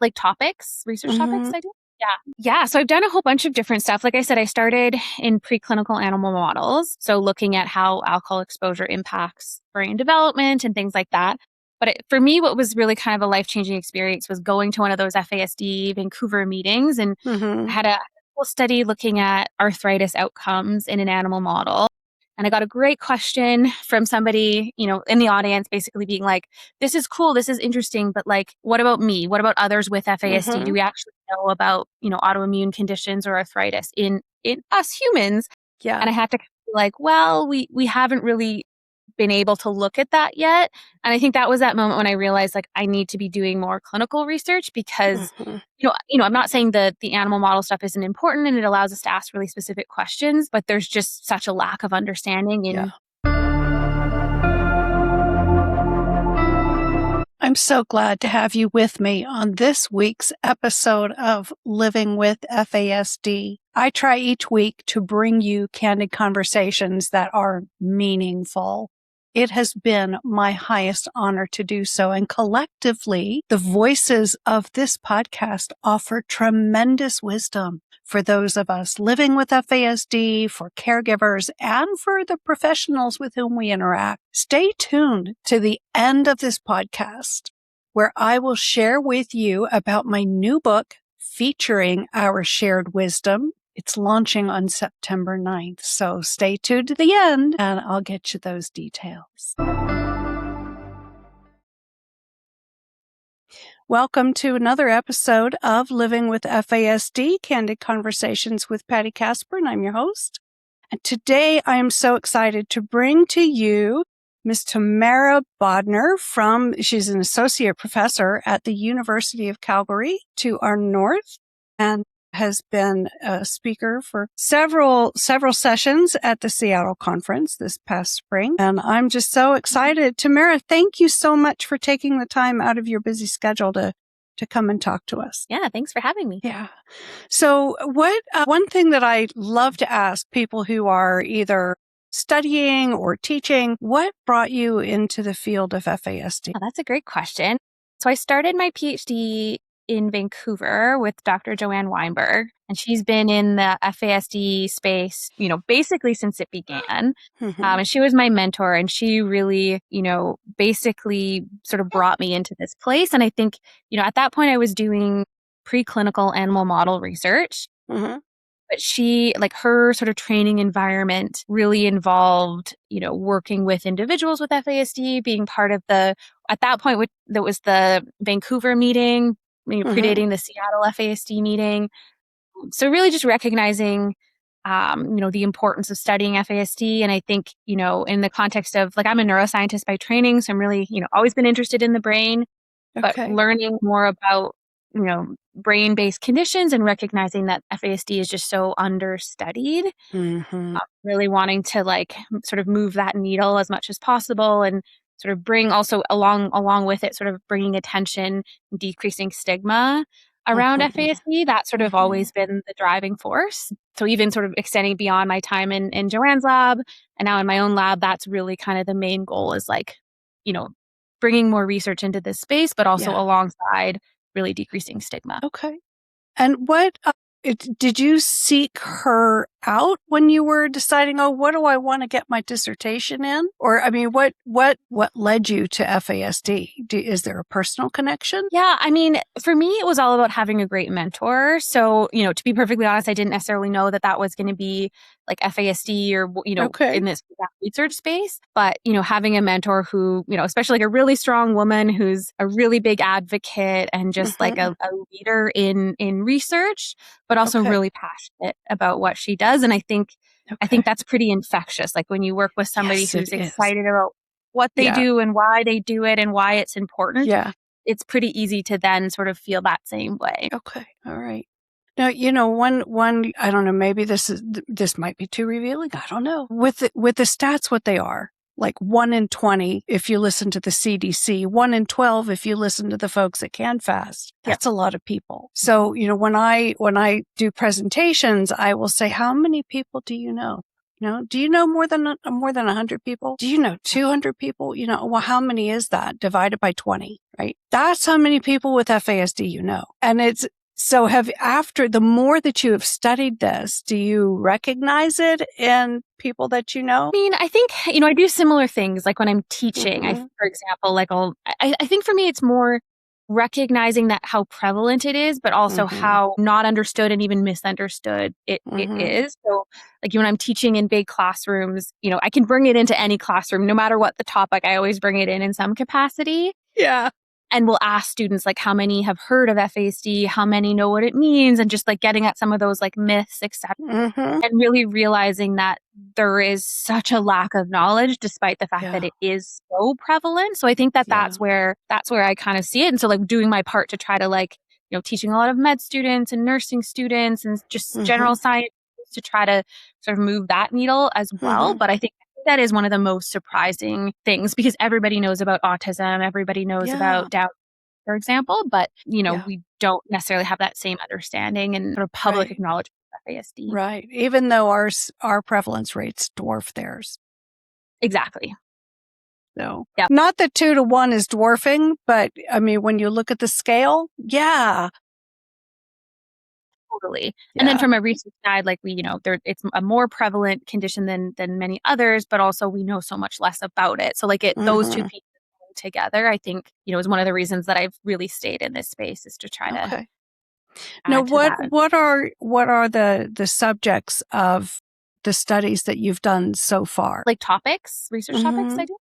like topics, research topics Mhm. I do. Yeah. Yeah. So I've done a whole bunch of different stuff. Like I said, I started in preclinical animal models. So looking at how alcohol exposure impacts brain development and things like that. But for me, what was really kind of a life-changing experience was going to one of those FASD Vancouver meetings. And I Mhm. had a whole study looking at arthritis outcomes in an animal model. And I got a great question from somebody, in the audience, basically being like, this is cool, this is interesting, but like, what about me? What about others with FASD? Do Mhm. we actually know about, autoimmune conditions or arthritis in us humans? Yeah. And I had to be like, well, we haven't really been able to look at that yet. And I think that was that moment when I realized like I need to be doing more clinical research because Mhm. I'm not saying that the animal model stuff isn't important and it allows us to ask really specific questions, but there's just such a lack of understanding Yeah. in. I'm so glad to have you with me on this week's episode of Living with FASD. I try each week to bring you candid conversations that are meaningful. It has been my highest honor to do so. And collectively, the voices of this podcast offer tremendous wisdom for those of us living with FASD, for caregivers, and for the professionals with whom we interact. Stay tuned to the end of this podcast, where I will share with you about my new book featuring our shared wisdom. It's launching on September 9th. So stay tuned to the end and I'll get you those details. Welcome to another episode of Living with FASD, Candid Conversations with Patti Kasper, and I'm your host. And today I am so excited to bring to you Ms. Tamara Bodner she's an associate professor at the University of Calgary to our north and has been a speaker for several sessions at the Seattle conference this past spring. And I'm just so excited. Tamara, thank you so much for taking the time out of your busy schedule to come and talk to us. Yeah, thanks for having me. Yeah. So one thing that I love to ask people who are either studying or teaching, what brought you into the field of FASD? Oh, that's a great question. So I started my PhD in Vancouver with Dr. Joanne Weinberg, and she's been in the FASD space, basically since it began. Mm-hmm. And she was my mentor, and she really, basically sort of brought me into this place. And I think, at that point I was doing preclinical animal model research. Mm-hmm. But her sort of training environment really involved, working with individuals with FASD, being part of at that point, that was the Vancouver meeting, Mm-hmm. predating the Seattle FASD meeting. So really just recognizing, the importance of studying FASD. And I think, in the context of I'm a neuroscientist by training, so I'm really, always been interested in the brain, but Okay. learning more about, brain-based conditions and recognizing that FASD is just so understudied, Mm-hmm. really wanting to sort of move that needle as much as possible and sort of bring also along with it, sort of bringing attention, decreasing stigma around Mm-hmm. FASD. That's sort of Mm-hmm. always been the driving force. So even sort of extending beyond my time in Joanne's lab and now in my own lab, that's really kind of the main goal is bringing more research into this space, but also Yeah. alongside really decreasing stigma. Okay. And did you seek her out when you were deciding, what do I want to get my dissertation in? Or, I mean, what led you to FASD? Is there a personal connection? Yeah, I mean, for me, it was all about having a great mentor. So, to be perfectly honest, I didn't necessarily know that was going to be like FASD or, Okay. in this research space. But, having a mentor who, especially like a really strong woman who's a really big advocate and just like a leader in research, but also really passionate about what she does. And I think that's pretty infectious. Like when you work with somebody Yes, it who's is. excited about what they do and why they do it and why it's important. Yeah. It's pretty easy to then sort of feel that same way. Okay. All right. Now, one, I don't know, maybe this might be too revealing. I don't know. With the stats, what they are, like 1 in 20, if you listen to the CDC, 1 in 12, if you listen to the folks at CanFast, that's a lot of people. So, when I do presentations, I will say, how many people do you know? Do you know more than 100 people? Do you know 200 people? Well, how many is that divided by 20, right? That's how many people with FASD you know. And it's so after the more that you have studied this, do you recognize it in people that you know? I mean, I think, I do similar things. Like when I'm teaching, for example, I think for me, it's more recognizing that how prevalent it is, but also how not understood and even misunderstood it is. So like when I'm teaching in big classrooms, I can bring it into any classroom, no matter what the topic, I always bring it in some capacity. Yeah. And we'll ask students like how many have heard of FASD, how many know what it means, and just like getting at some of those like myths, etc. And really realizing that there is such a lack of knowledge despite the fact that it is so prevalent. So I think that that's where I kind of see it. And so like doing my part to try to like, teaching a lot of med students and nursing students and just general science to try to sort of move that needle as well. But I think that is one of the most surprising things because everybody knows about autism. Everybody knows about Down, for example, but, we don't necessarily have that same understanding and sort of public acknowledgement of FASD. Right. Even though our prevalence rates dwarf theirs. Exactly. So, not that 2 to 1 is dwarfing, but I mean, when you look at the scale, Totally. And then from a research side, like it's a more prevalent condition than many others, but also we know so much less about it. So like those two pieces together, I think, is one of the reasons that I've really stayed in this space is to try to. Now, what are the subjects of the studies that you've done so far? Like research topics I do?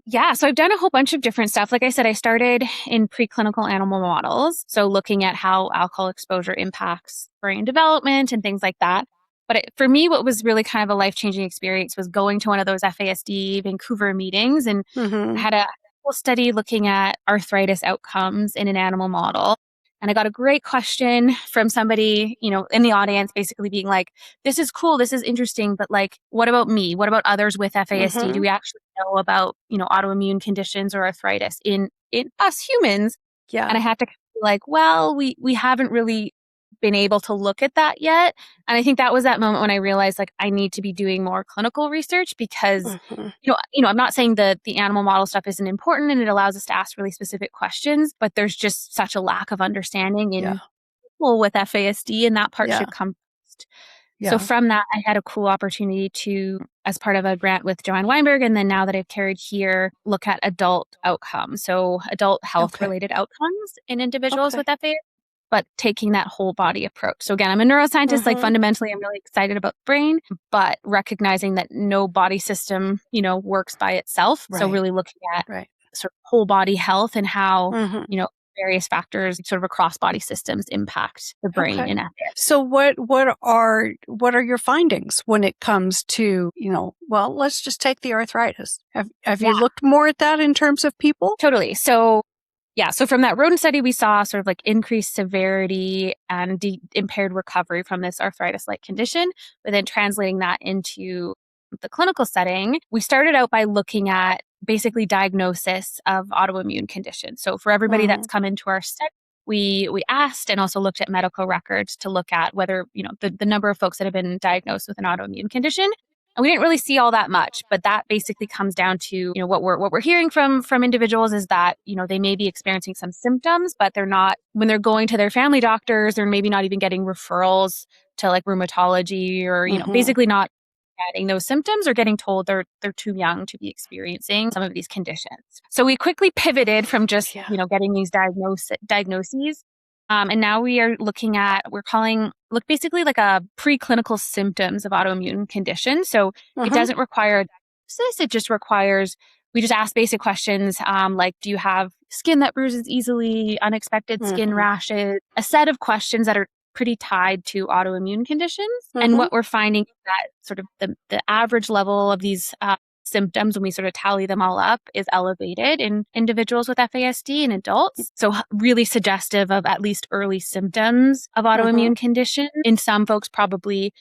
Yeah. So I've done a whole bunch of different stuff. Like I said, I started in preclinical animal models. So looking at how alcohol exposure impacts brain development and things like that. But for me, what was really kind of a life-changing experience was going to one of those FASD Vancouver meetings and I had a whole study looking at arthritis outcomes in an animal model. And I got a great question from somebody, in the audience, basically being like, this is cool, this is interesting, but like, what about me? What about others with FASD? Do we actually know about, autoimmune conditions or arthritis in us humans? Yeah. And I had to be like, well, we haven't really been able to look at that yet. And I think that was that moment when I realized like I need to be doing more clinical research because, I'm not saying that the animal model stuff isn't important and it allows us to ask really specific questions, but there's just such a lack of understanding in people with FASD and that part should come first. So from that, I had a cool opportunity to, as part of a grant with Joanne Weinberg, and then now that I've carried here, look at adult outcomes. So adult health-related outcomes in individuals with FASD. But taking that whole body approach. So again, I'm a neuroscientist, like fundamentally, I'm really excited about the brain, but recognizing that no body system, works by itself. So really looking at sort of whole body health and how, various factors sort of across body systems impact the brain in FASD. So what are your findings when it comes to, well, let's just take the arthritis. Have you looked more at that in terms of people? Totally. So from that rodent study, we saw sort of like increased severity and impaired recovery from this arthritis-like condition. But then translating that into the clinical setting, we started out by looking at basically diagnosis of autoimmune conditions. So for everybody that's come into our study, we asked and also looked at medical records to look at whether, the number of folks that have been diagnosed with an autoimmune condition. And we didn't really see all that much, but that basically comes down to, what we're hearing from individuals is that, they may be experiencing some symptoms, but they're not, when they're going to their family doctors, they're maybe not even getting referrals to like rheumatology or, basically not getting those symptoms or getting told they're too young to be experiencing some of these conditions. So we quickly pivoted from just, getting these diagnoses. And now we are looking at, basically like a preclinical symptoms of autoimmune conditions. So it doesn't require a diagnosis. It just requires, we just ask basic questions like, do you have skin that bruises easily, unexpected skin rashes, a set of questions that are pretty tied to autoimmune conditions. And what we're finding is that sort of the average level of these symptoms, when we sort of tally them all up, is elevated in individuals with FASD and adults. So really suggestive of at least early symptoms of autoimmune condition. In some folks, probably,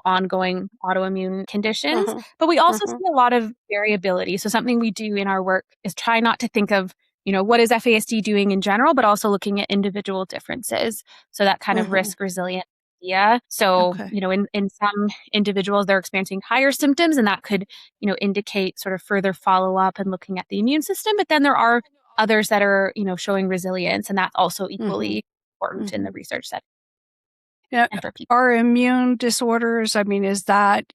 ongoing autoimmune conditions. But we also see a lot of variability. So something we do in our work is try not to think of, what is FASD doing in general, but also looking at individual differences. So that kind of risk resilient idea. So, Okay. in some individuals, they're experiencing higher symptoms, and that could, indicate sort of further follow up and looking at the immune system. But then there are others that are, showing resilience, and that's also Mm-hmm. equally important in Mm-hmm. the research setting Yeah. and for people. Are immune disorders, I mean, is that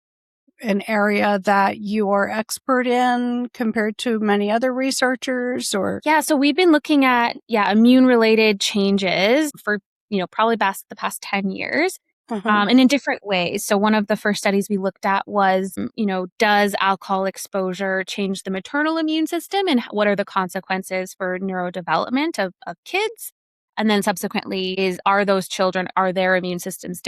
an area that you are expert in compared to many other researchers or? Yeah, so we've been looking at immune related changes for probably the past 10 years. Uh-huh. And in different ways. So, one of the first studies we looked at was, does alcohol exposure change the maternal immune system and what are the consequences for neurodevelopment of kids? And then subsequently are those children, are their immune systems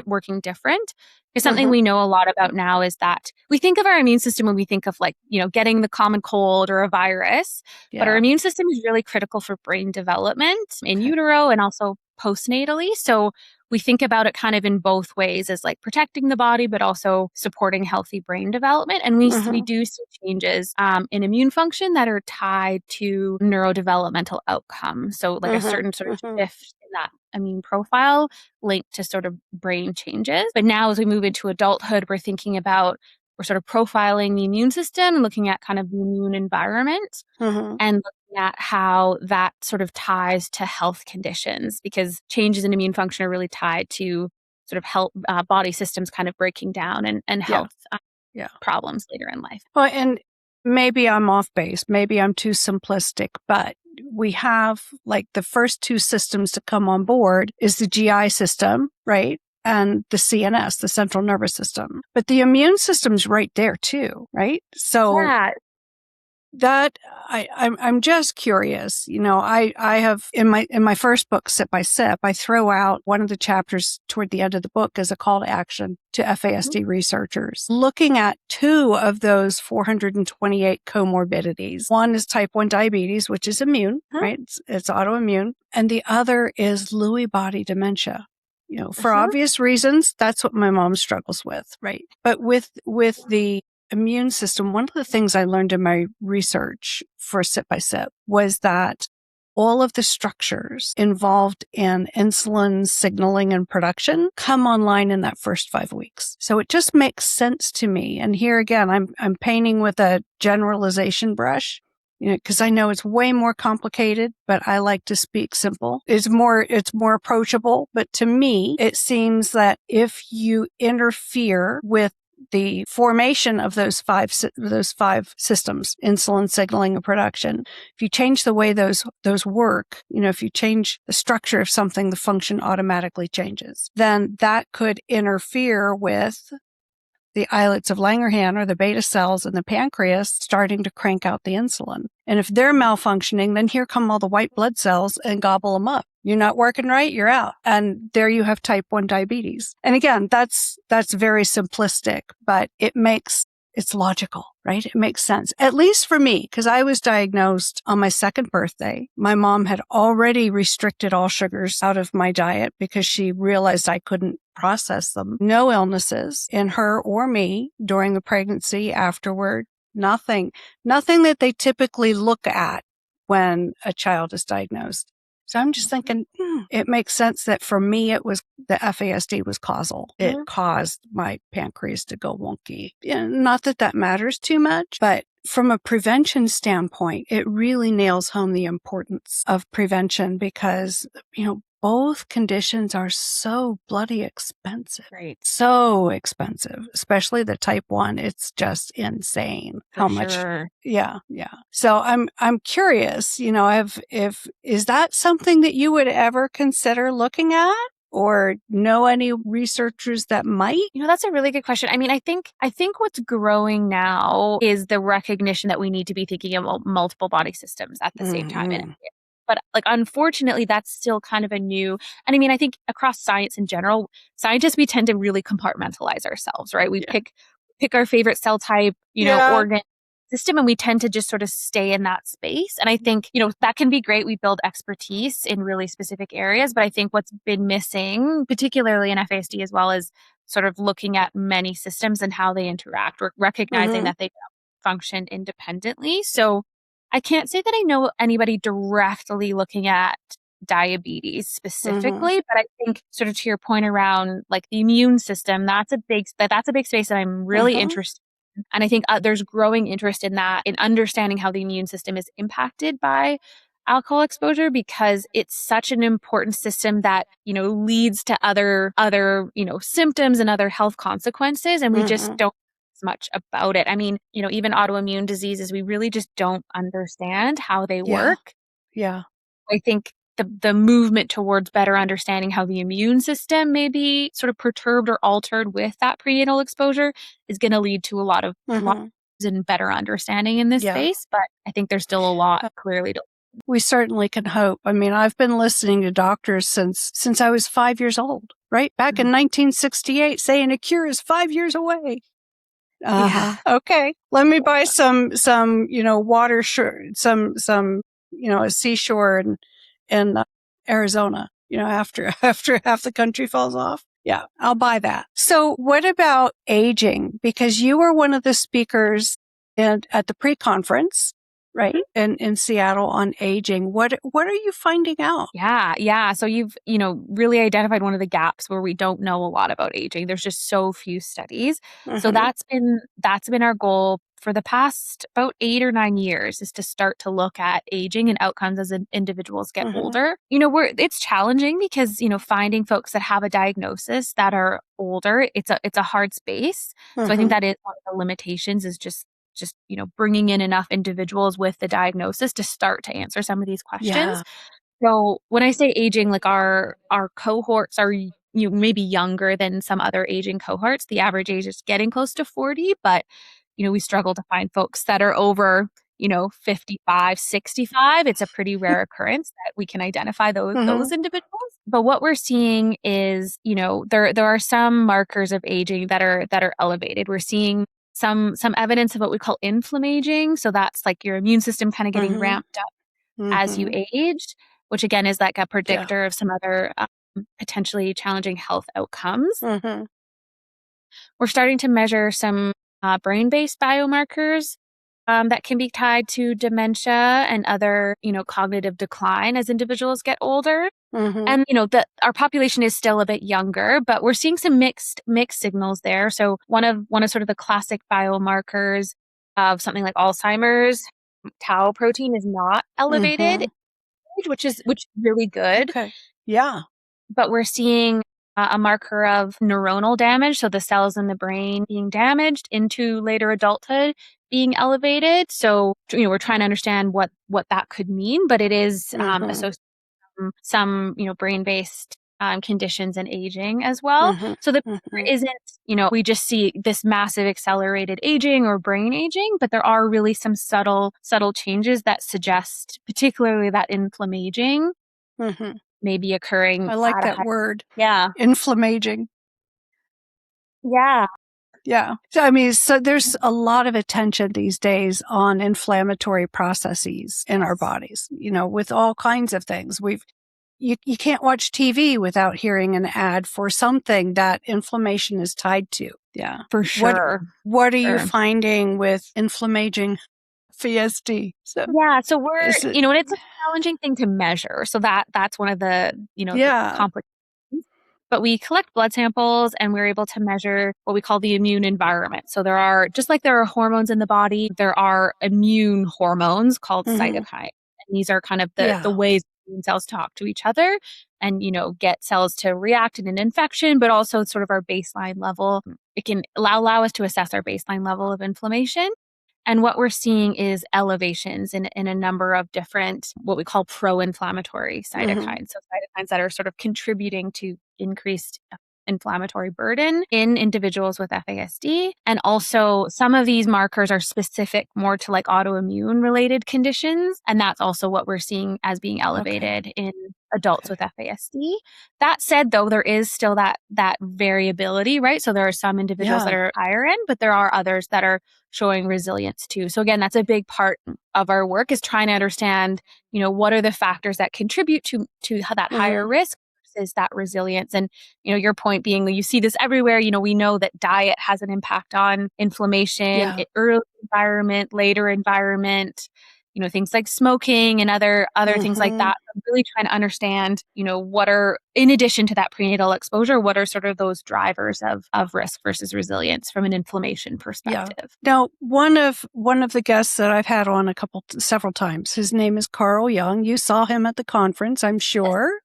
working different? Because something Uh-huh. we know a lot about now is that we think of our immune system when we think of like, getting the common cold or a virus, but our Yeah. immune system is really critical for brain development in Okay. utero and also postnatally. So we think about it kind of in both ways as like protecting the body, but also supporting healthy brain development. And we Uh-huh. do see changes in immune function that are tied to neurodevelopmental outcomes. So like a Uh-huh. certain sort of Uh-huh. shift in that immune profile linked to sort of brain changes. But now as we move into adulthood, we're sort of profiling the immune system and looking at kind of the immune environment Uh-huh. and looking at how that sort of ties to health conditions because changes in immune function are really tied to sort of health body systems kind of breaking down and Yeah. health Yeah. problems later in life. Well, and maybe I'm off base. Maybe I'm too simplistic, but we have like the first two systems to come on board is the GI system, right? And the CNS, the central nervous system. But the immune system's right there too, right? So Yeah. that I'm just curious. I have in my first book, Sip by Sip, I throw out one of the chapters toward the end of the book as a call to action to FASD researchers, looking at two of those 428 comorbidities. One is type 1 diabetes, which is immune, Uh-huh. right? It's autoimmune. And the other is Lewy body dementia. For Uh-huh. obvious reasons, that's what my mom struggles with, right? But with the immune system, one of the things I learned in my research for Sip by Sip was that all of the structures involved in insulin signaling and production come online in that first 5 weeks. So it just makes sense to me. And here again, I'm painting with a generalization brush, because I know it's way more complicated, but I like to speak simple. It's more approachable. But to me, it seems that if you interfere with the formation of those five systems, insulin signaling and production. If you change the way those work, if you change the structure of something, the function automatically changes. Then that could interfere with the islets of Langerhans or the beta cells in the pancreas starting to crank out the insulin. And if they're malfunctioning, then here come all the white blood cells and gobble them up. You're not working right, you're out. And there you have type 1 diabetes. And again, that's very simplistic, but it's logical, right? It makes sense. At least for me, because I was diagnosed on my second birthday. My mom had already restricted all sugars out of my diet because she realized I couldn't process them. No illnesses in her or me during the pregnancy, afterward, nothing that they typically look at when a child is diagnosed. So I'm just thinking, it makes sense that for me, it was the FASD was causal. It caused my pancreas to go wonky. Not that matters too much, but from a prevention standpoint, it really nails home the importance of prevention because, both conditions are so bloody expensive. Right. So expensive, especially the type 1. It's just insane how much. Sure. Yeah. Yeah. So I'm curious, if is that something that you would ever consider looking at or know any researchers that might? That's a really good question. I mean, I think what's growing now is the recognition that we need to be thinking of multiple body systems at the same time. Mm-hmm. But like, unfortunately, that's still kind of and I mean, I think across science in general, scientists, we tend to really compartmentalize ourselves, right? We pick our favorite cell type, organ system, and we tend to just sort of stay in that space. And I think, that can be great. We build expertise in really specific areas. But I think what's been missing, particularly in FASD as well, is sort of looking at many systems and how they interact, or recognizing that they function independently. So I can't say that I know anybody directly looking at diabetes specifically, but I think sort of to your point around like the immune system, that's a big space that I'm really interested in. And I think there's growing interest in that, in understanding how the immune system is impacted by alcohol exposure, because it's such an important system that, leads to other, symptoms and other health consequences. And we just don't know as much about it. I mean, even autoimmune diseases, we really just don't understand how they work. Yeah. I think the movement towards better understanding how the immune system may be sort of perturbed or altered with that prenatal exposure is going to lead to a lot of and better understanding in this space. But I think there's still a lot clearly to. We certainly can hope. I mean, I've been listening to doctors since I was 5 years old, right? Back in 1968, saying a cure is 5 years away. Okay. Let me buy some, water, a seashore in Arizona, after half the country falls off. Yeah, I'll buy that. So what about aging? Because you were one of the speakers at the pre-conference, right? In Seattle on aging. What are you finding out? Yeah. So you've, really identified one of the gaps where we don't know a lot about aging. There's just so few studies. So that's been our goal for the past about 8 or 9 years, is to start to look at aging and outcomes as individuals get older. It's challenging because, finding folks that have a diagnosis that are older, it's a hard space. So I think that is one of the limitations, is just bringing in enough individuals with the diagnosis to start to answer some of these questions. So when I say aging, like our cohorts are maybe younger than some other aging cohorts. The average age is getting close to 40, but we struggle to find folks that are over 55, 65. It's a pretty rare occurrence that we can identify those individuals. But what we're seeing is, there are some markers of aging that are elevated. We're seeing some evidence of what we call inflammaging. So that's like your immune system kind of getting ramped up as you aged, which again is like a predictor of some other potentially challenging health outcomes. We're starting to measure some brain-based biomarkers that can be tied to dementia and other, cognitive decline as individuals get older. And, our population is still a bit younger, but we're seeing some mixed signals there. So one of sort of the classic biomarkers of something like Alzheimer's, tau protein is not elevated, which is really good. Okay. Yeah. But we're seeing a marker of neuronal damage. So the cells in the brain being damaged into later adulthood being elevated. So, we're trying to understand what that could mean, but it is associated with some, brain-based conditions and aging as well. So the picture isn't, we just see this massive accelerated aging or brain aging, but there are really some subtle changes that suggest particularly that inflammaging may be occurring. I like that word. Yeah. Inflammaging. Yeah. Yeah. So, I mean, there's a lot of attention these days on inflammatory processes in our bodies, with all kinds of things. You can't watch TV without hearing an ad for something that inflammation is tied to. Yeah. For sure. What are you finding with inflammaging FASD? So we're, and it's a challenging thing to measure. So that's one of the, the complications. But we collect blood samples and we're able to measure what we call the immune environment. So just like there are hormones in the body, there are immune hormones called cytokines. And these are kind of the ways immune cells talk to each other and, get cells to react in an infection, but also sort of our baseline level. It can allow us to assess our baseline level of inflammation. And what we're seeing is elevations in a number of different, what we call pro-inflammatory cytokines. So cytokines that are sort of contributing to increased inflammatory burden in individuals with FASD. And also some of these markers are specific more to like autoimmune related conditions. And that's also what we're seeing as being elevated in adults with FASD. That said, though, there is still that variability, right? So there are some individuals that are higher end, but there are others that are showing resilience too. So again, that's a big part of our work, is trying to understand, what are the factors that contribute to that higher risk versus that resilience. And, your point being that you see this everywhere. We know that diet has an impact on inflammation, early environment, later environment. things like smoking and other things like that. I'm really trying to understand, what are, in addition to that prenatal exposure, what are sort of those drivers of risk versus resilience from an inflammation perspective. Now, one of the guests that I've had on several times, his name is Carl Jung. You saw him at the conference, I'm sure.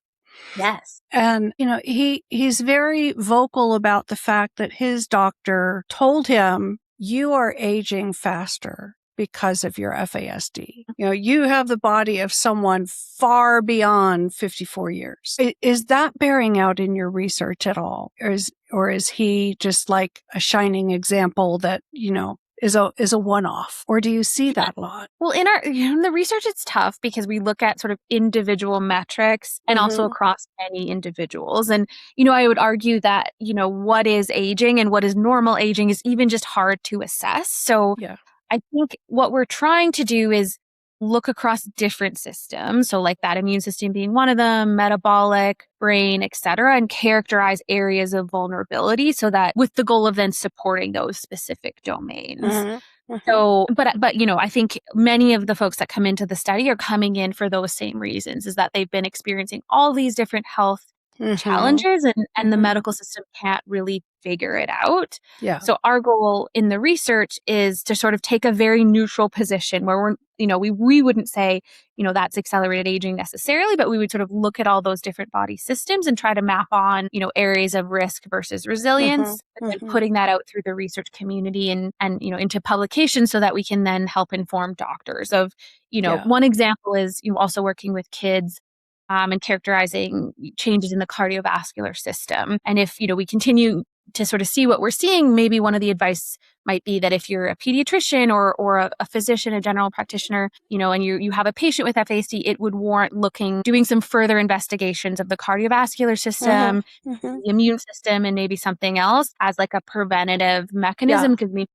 Yes. And, he's very vocal about the fact that his doctor told him, you are aging faster because of your FASD. You have the body of someone far beyond 54 years. Is that bearing out in your research at all? Or is he just like a shining example that, is a one-off? Or do you see that a lot? Well, in the research, it's tough because we look at sort of individual metrics and also across many individuals. And, I would argue that, what is aging and what is normal aging is even just hard to assess. So I think what we're trying to do is look across different systems. So like that immune system being one of them, metabolic, brain, et cetera, and characterize areas of vulnerability so that with the goal of then supporting those specific domains. So, but I think many of the folks that come into the study are coming in for those same reasons, is that they've been experiencing all these different health challenges and the medical system can't really figure it out. So our goal in the research is to sort of take a very neutral position where we wouldn't say, that's accelerated aging necessarily, but we would sort of look at all those different body systems and try to map on, areas of risk versus resilience, and then putting that out through the research community and into publication so that we can then help inform doctors of, one example is also working with kids and characterizing changes in the cardiovascular system. And if, we continue to sort of see what we're seeing, maybe one of the advice might be that if you're a pediatrician or a physician, a general practitioner, and you have a patient with FASD, it would warrant doing some further investigations of the cardiovascular system, the immune system, and maybe something else as like a preventative mechanism because we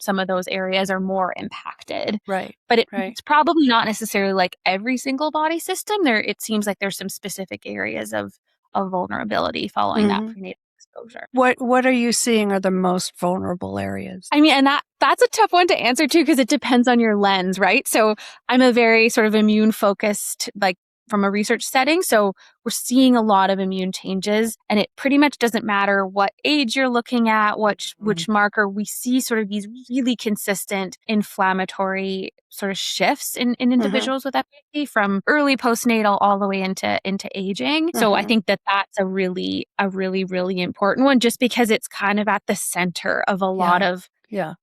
some of those areas are more impacted. Right. But it's probably not necessarily like every single body system. It seems like there's some specific areas of vulnerability following that prenatal exposure. What are you seeing are the most vulnerable areas? I mean, and that's a tough one to answer too, because it depends on your lens, right? So I'm a very sort of immune focused, like from a research setting. So we're seeing a lot of immune changes, and it pretty much doesn't matter what age you're looking at, which marker. We see sort of these really consistent inflammatory sort of shifts in individuals with FASD from early postnatal all the way into aging. So I think that's a really, really important one, just because it's kind of at the center of a lot of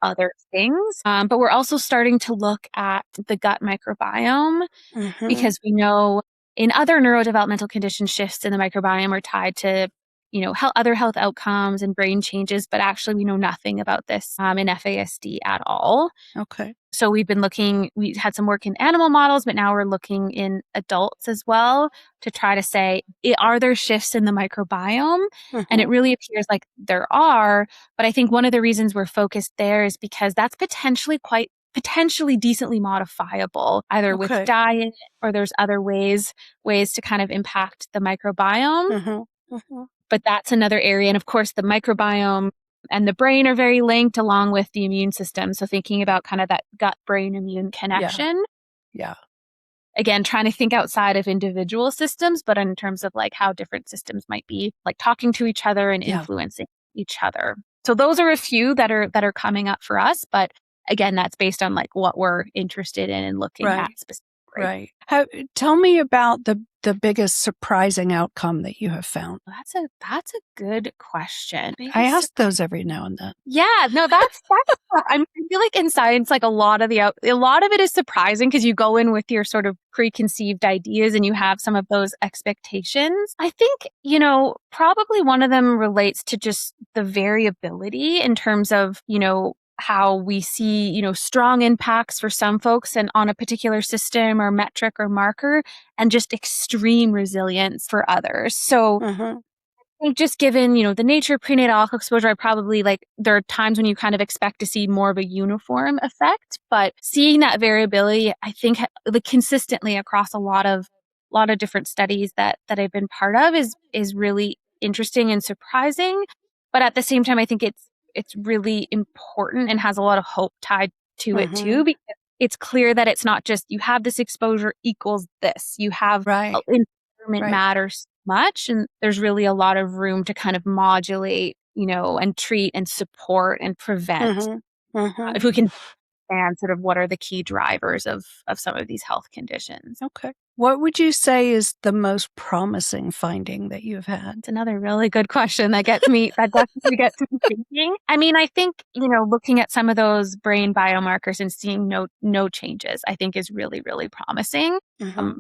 other things. But we're also starting to look at the gut microbiome because we know in other neurodevelopmental conditions, shifts in the microbiome are tied to, other health outcomes and brain changes, but actually we know nothing about this in FASD at all. Okay. So we had some work in animal models, but now we're looking in adults as well to try to say, are there shifts in the microbiome? And it really appears like there are. But I think one of the reasons we're focused there is because that's potentially decently modifiable, either with diet or there's other ways to kind of impact the microbiome. But that's another area. And of course, the microbiome and the brain are very linked along with the immune system. So thinking about kind of that gut-brain immune connection. Yeah. Again, trying to think outside of individual systems, but in terms of like how different systems might be like talking to each other and influencing each other. So those are a few that are coming up for us. But again, that's based on like what we're interested in and looking at specifically. Right. Tell me about the biggest surprising outcome that you have found. That's a good question. I ask those every now and then. Yeah, no, that's I feel like in science, like a lot of it is surprising because you go in with your sort of preconceived ideas and you have some of those expectations. I think, probably one of them relates to just the variability in terms of, how we see, strong impacts for some folks and on a particular system or metric or marker, and just extreme resilience for others. So I think just given, the nature of prenatal alcohol exposure, I probably there are times when you kind of expect to see more of a uniform effect, but seeing that variability, I think consistently across a lot of different studies that I've been part of is really interesting and surprising. But at the same time, I think it's really important and has a lot of hope tied to it too, because it's clear that it's not just you have this exposure equals this. You have Right. environment Right. matters much, and there's really a lot of room to kind of modulate, and treat and support and prevent if we can understand sort of what are the key drivers of some of these health conditions. Okay. What would you say is the most promising finding that you've had? It's another really good question that definitely gets me thinking. I mean, I think, looking at some of those brain biomarkers and seeing no changes, I think is really, really promising.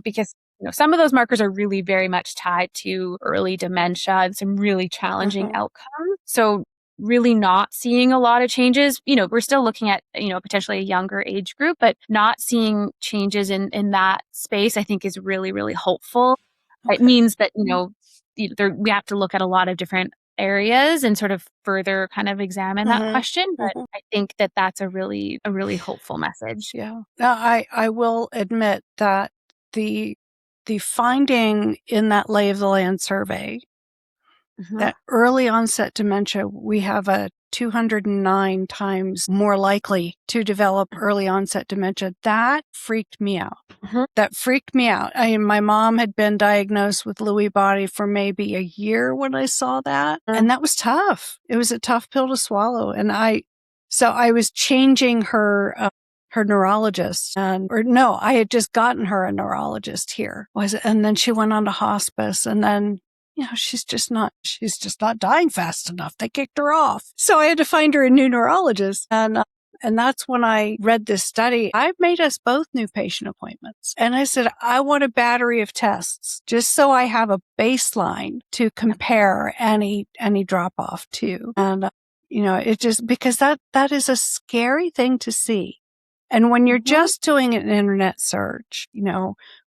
Because some of those markers are really very much tied to early dementia and some really challenging outcomes. So really not seeing a lot of changes, we're still looking at, potentially a younger age group, but not seeing changes in that space, I think is really, really hopeful. Okay. It means that, we have to look at a lot of different areas and sort of further kind of examine that question. But I think that that's a really hopeful message. Yeah. Now, I will admit that the finding in that lay of the land survey, that early onset dementia, we have a 209 times more likely to develop early onset dementia. That freaked me out. That freaked me out. My mom had been diagnosed with Lewy body for maybe a year when I saw that. And that was tough. It was a tough pill to swallow. And I was changing her neurologist, I had just gotten her a neurologist here. And then she went on to hospice, and then she's just not dying fast enough. They kicked her off. So I had to find her a new neurologist. And that's when I read this study. I've made us both new patient appointments. And I said, I want a battery of tests just so I have a baseline to compare any drop off to. And, it just, because that is a scary thing to see. And when you're just doing an internet search,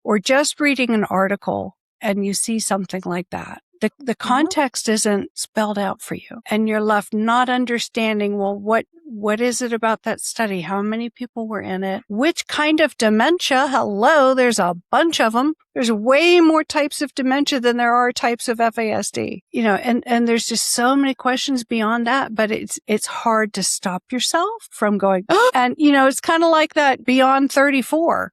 or just reading an article and you see something like that, the context isn't spelled out for you, and you're left not understanding, well, what is it about that study? How many people were in it? Which kind of dementia? Hello, there's a bunch of them. There's way more types of dementia than there are types of FASD, and there's just so many questions beyond that, but it's hard to stop yourself from going, and, it's kind of like that beyond 34,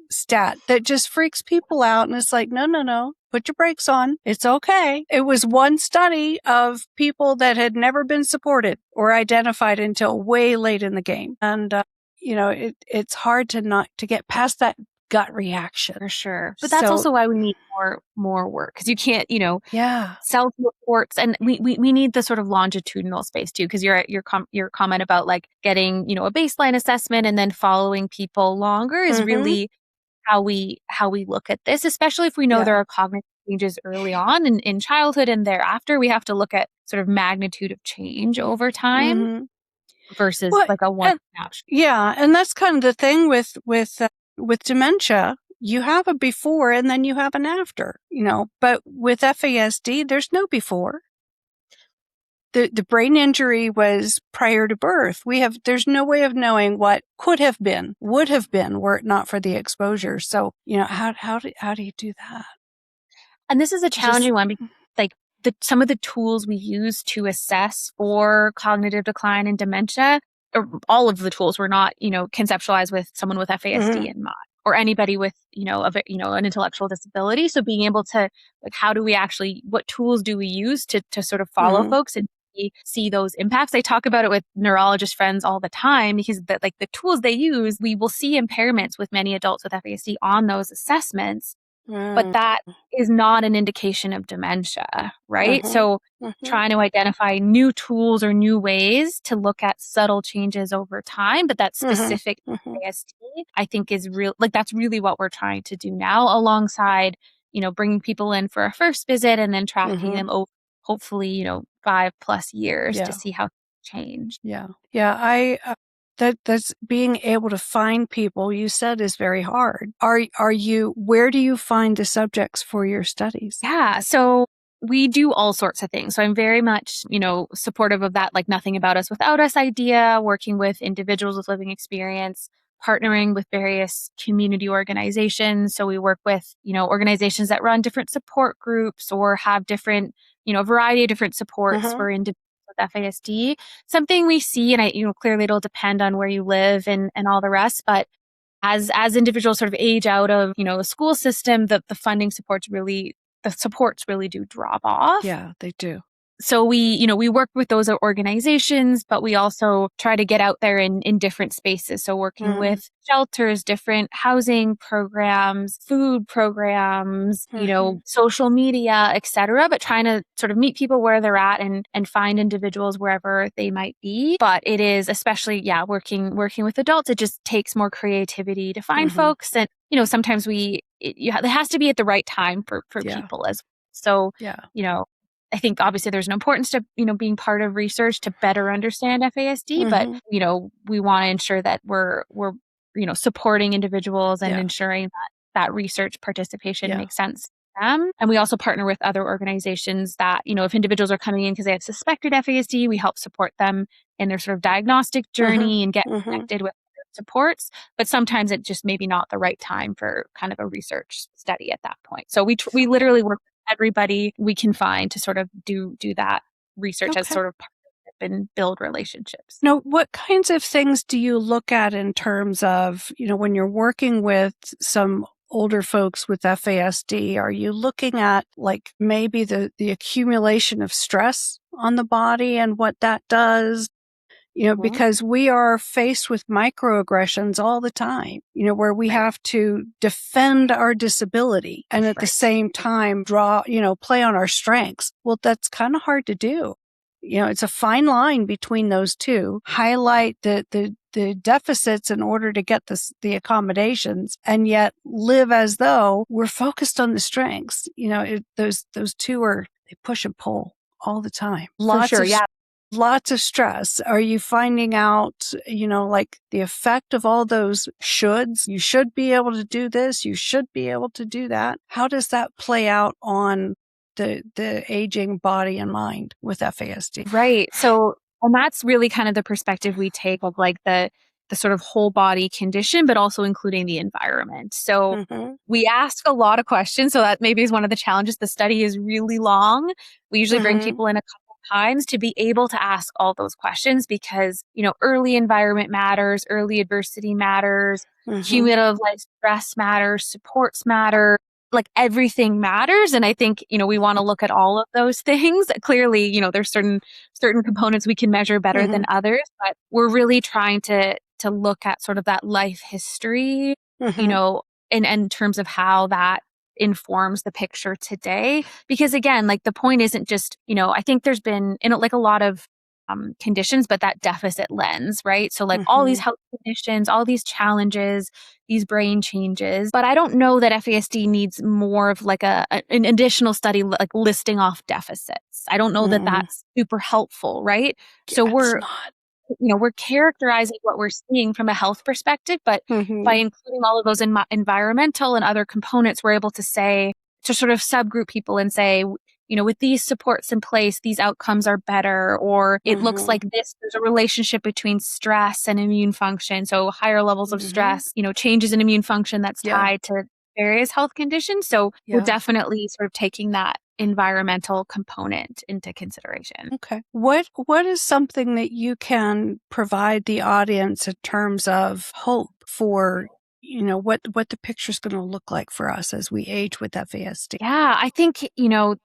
stat that just freaks people out. And it's like, no, put your brakes on. It's okay. It was one study of people that had never been supported or identified until way late in the game. And, it's hard to get past that gut reaction. For sure. But that's also why we need more work, because you can't, self-reports, and we need the sort of longitudinal space too, because your comment about like getting, a baseline assessment and then following people longer is really how we look at this, especially if we know there are cognitive changes early on in childhood and thereafter. We have to look at sort of magnitude of change over time versus like a one snapshot. Yeah, and that's kind of the thing with dementia. You have a before and then you have an after, but with FASD, there's no before. The brain injury was prior to birth. There's no way of knowing what could have been, would have been, were it not for the exposure. So, how do you do that? And this is a challenging one, because like some of the tools we use to assess for cognitive decline and dementia, or all of the tools were not, conceptualized with someone with FASD in mind, or anybody with, an intellectual disability. So being able to, like, what tools do we use to sort of follow folks and see those impacts? I talk about it with neurologist friends all the time, because the tools they use, we will see impairments with many adults with FASD on those assessments, but that is not an indication of dementia, right? So trying to identify new tools or new ways to look at subtle changes over time, but that's specific to FASD, I think is real. Like, that's really what we're trying to do now, alongside, bringing people in for a first visit and then tracking them over, hopefully, 5+ years to see how things change. Yeah. That's being able to find people, you said, is very hard. Where do you find the subjects for your studies? Yeah. So we do all sorts of things. So I'm very much, supportive of that, like nothing about us without us idea, working with individuals with living experience, partnering with various community organizations. So we work with, organizations that run different support groups or have different, a variety of different supports for individuals with FASD. Something we see, and clearly it'll depend on where you live and all the rest, but as individuals sort of age out of, the school system, the supports really do drop off. Yeah, they do. So we work with those organizations, but we also try to get out there in different spaces. So working with shelters, different housing programs, food programs, social media, etc. But trying to sort of meet people where they're at and find individuals wherever they might be. But it is especially, working with adults, it just takes more creativity to find folks. And, sometimes it has to be at the right time for people as well. So, I think obviously there's an importance to, being part of research to better understand FASD, but, we want to ensure that we're supporting individuals and ensuring that research participation makes sense to them. And we also partner with other organizations that, if individuals are coming in because they have suspected FASD, we help support them in their sort of diagnostic journey and get connected with supports, but sometimes it's just maybe not the right time for kind of a research study at that point. So we literally work with everybody we can find to sort of do that research as sort of partnership and build relationships. Now, what kinds of things do you look at in terms of, when you're working with some older folks with FASD, are you looking at like maybe the accumulation of stress on the body and what that does? Because we are faced with microaggressions all the time, where we have to defend our disability and at the same time play on our strengths. Well, that's kind of hard to do. It's a fine line between those two. Highlight the deficits in order to get the accommodations, and yet live as though we're focused on the strengths. Those two they push and pull all the time. Lots of stress. Are you finding out, like the effect of all those shoulds? You should be able to do this. You should be able to do that. How does that play out on the aging body and mind with FASD? Right. So, and that's really kind of the perspective we take of like the sort of whole body condition, but also including the environment. So we ask a lot of questions. So that maybe is one of the challenges. The study is really long. We usually bring people in a couple times to be able to ask all those questions because, early environment matters, early adversity matters, cumulative life stress matters, supports matter, like everything matters. And I think, we want to look at all of those things. Clearly, there's certain components we can measure better than others, but we're really trying to look at sort of that life history, in terms of how that informs the picture today. Because again, like the point isn't just, I think there's been like a lot of conditions, but that deficit lens, right? So like all these health conditions, all these challenges, these brain changes, but I don't know that FASD needs more of like an additional study, like listing off deficits. I don't know that that's super helpful, right? So we're characterizing what we're seeing from a health perspective, but by including all of those environmental and other components, we're able to sort of subgroup people and say, with these supports in place, these outcomes are better, or it looks like there's a relationship between stress and immune function. So higher levels of stress, changes in immune function that's tied to various health conditions. So we're definitely sort of taking that environmental component into consideration. Okay. What is something that you can provide the audience in terms of hope for, what the picture's going to look like for us as we age with FASD? Yeah, I think,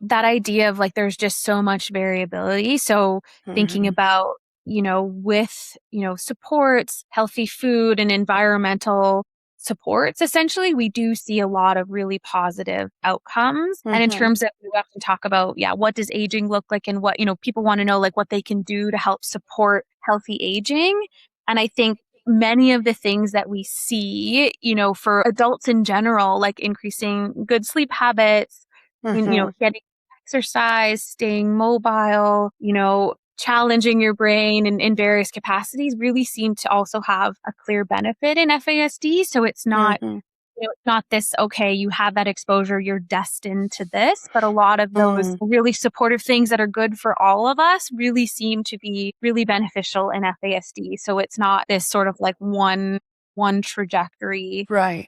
that idea of like there's just so much variability. So thinking about, with, supports, healthy food and environmental supports, essentially, we do see a lot of really positive outcomes. And in terms of, we often talk about, what does aging look like and what, people want to know like what they can do to help support healthy aging. And I think many of the things that we see, for adults in general, like increasing good sleep habits, getting exercise, staying mobile, challenging your brain in various capacities really seem to also have a clear benefit in FASD. So it's not, it's not this, okay, you have that exposure, you're destined to this, but a lot of those really supportive things that are good for all of us really seem to be really beneficial in FASD. So it's not this sort of like one trajectory, right,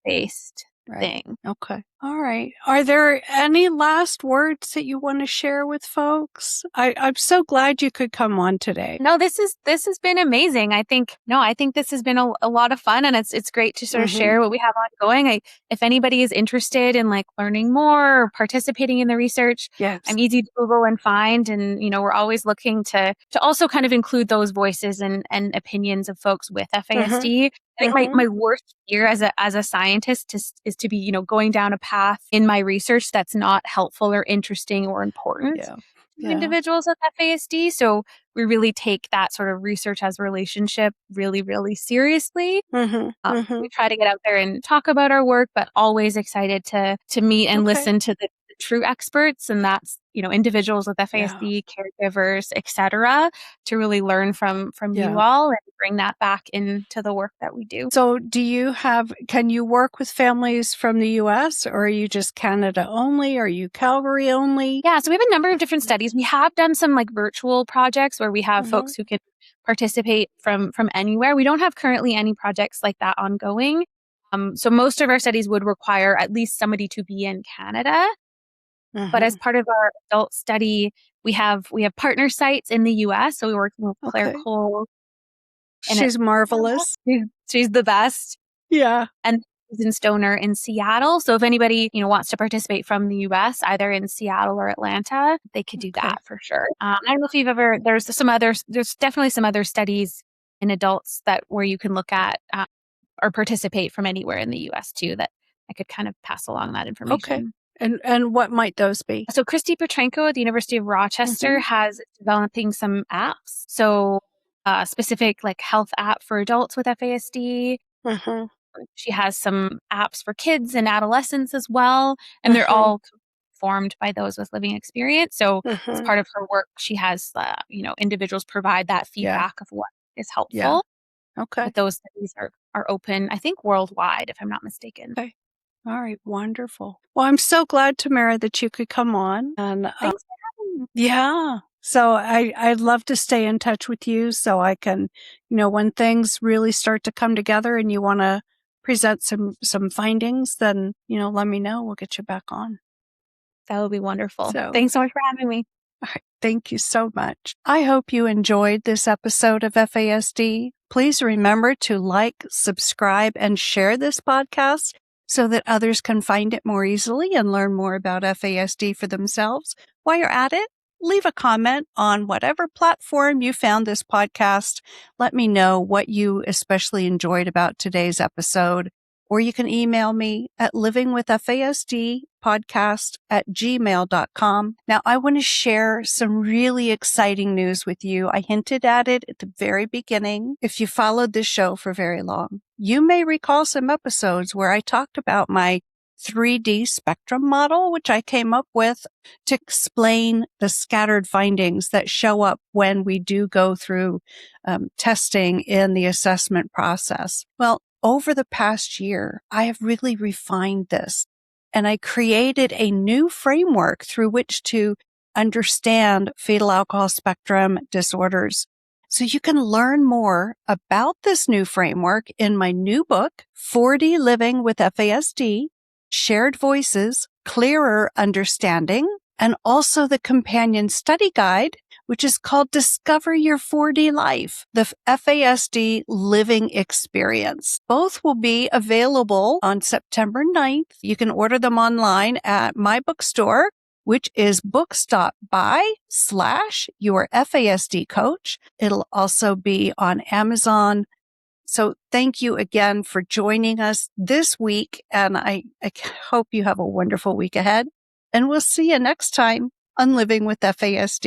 based thing. Okay. All right. Are there any last words that you want to share with folks? I'm so glad you could come on today. No, this has been amazing. I think this has been a lot of fun, and it's great to sort of share what we have ongoing. If anybody is interested in like learning more or participating in the research, Yes. I'm easy to Google and find, and we're always looking to also kind of include those voices and opinions of folks with FASD. I think my worst fear as a scientist is to be, going down a path in my research that's not helpful or interesting or important to individuals with FASD. So we really take that sort of research as a relationship really, really seriously. We try to get out there and talk about our work, but always excited to meet and listen to the true experts, and that's individuals with FASD, caregivers, etc., to really learn from you all and bring that back into the work that we do. So can you work with families from the US, or are you just Canada only? Are you Calgary only? Yeah, so we have a number of different studies. We have done some like virtual projects where we have folks who can participate from anywhere. We don't have currently any projects like that ongoing. So most of our studies would require at least somebody to be in Canada. But as part of our adult study, we have partner sites in the US. So we work with Claire Cole. She's marvelous. She's the best. Yeah. And Susan Stoner in Seattle. So if anybody, wants to participate from the US, either in Seattle or Atlanta, they could do that for sure. I don't know if you've ever, there's definitely some other studies in adults where you can look at or participate from anywhere in the US too, that I could kind of pass along that information. Okay. And what might those be? So Christy Petrenko at the University of Rochester has developing some apps. So specific like health app for adults with FASD. She has some apps for kids and adolescents as well. And they're all formed by those with living experience. So as part of her work, she has, individuals provide that feedback of what is helpful. Okay. But those studies are open, I think, worldwide, if I'm not mistaken. Okay. All right. Wonderful. Well, I'm so glad, Tamara, that you could come on. And Thanks for having me. Yeah. So I'd love to stay in touch with you so I can, when things really start to come together and you want to present some findings, then, let me know. We'll get you back on. That would be wonderful. Thanks so much for having me. All right. Thank you so much. I hope you enjoyed this episode of FASD. Please remember to like, subscribe, and share this podcast so that others can find it more easily and learn more about FASD for themselves. While you're at it, leave a comment on whatever platform you found this podcast. Let me know what you especially enjoyed about today's episode. Or you can email me at livingwithfasdpodcast@gmail.com. Now, I want to share some really exciting news with you. I hinted at it at the very beginning. If you followed this show for very long, you may recall some episodes where I talked about my 3D spectrum model, which I came up with to explain the scattered findings that show up when we do go through testing in the assessment process. Well, over the past year, I have really refined this, and I created a new framework through which to understand fetal alcohol spectrum disorders. So you can learn more about this new framework in my new book, 4D Living with FASD, Shared Voices, Clearer Understanding, and also the companion study guide, which is called Discover Your 4D Life, the FASD Living Experience. Both will be available on September 9th. You can order them online at my bookstore, which is books.by/yourfasdcoach. It'll also be on Amazon. So thank you again for joining us this week, and I hope you have a wonderful week ahead. And we'll see you next time on Living with FASD.